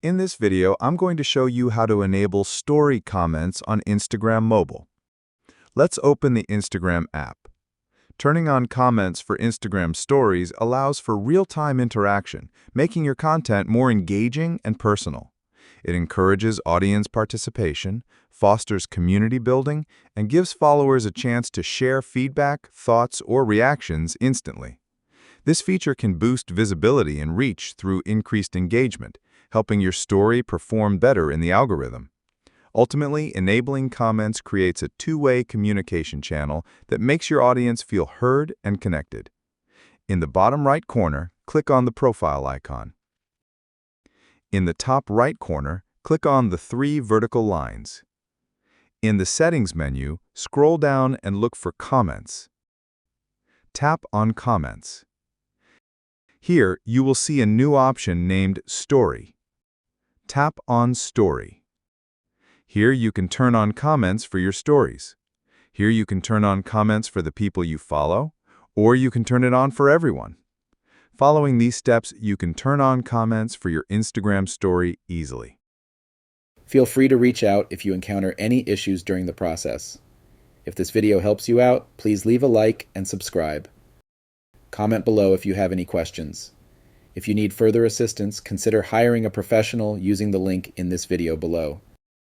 In this video, I'm going to show you how to enable story comments on Instagram mobile. Let's open the Instagram app. Turning on comments for Instagram stories allows for real-time interaction, making your content more engaging and personal. It encourages audience participation, fosters community building, and gives followers a chance to share feedback, thoughts, or reactions instantly. This feature can boost visibility and reach through increased engagement, helping your story perform better in the algorithm. Ultimately, enabling comments creates a two-way communication channel that makes your audience feel heard and connected. In the bottom right corner, click on the profile icon. In the top right corner, click on the three vertical lines. In the Settings menu, scroll down and look for Comments. Tap on Comments. Here, you will see a new option named Story. Tap on Story. Here you can turn on comments for your stories. Here you can turn on comments for the people you follow, or you can turn it on for everyone. Following these steps, you can turn on comments for your Instagram story easily. Feel free to reach out if you encounter any issues during the process. If this video helps you out, please leave a like and subscribe. Comment below if you have any questions. If you need further assistance, consider hiring a professional using the link in this video below.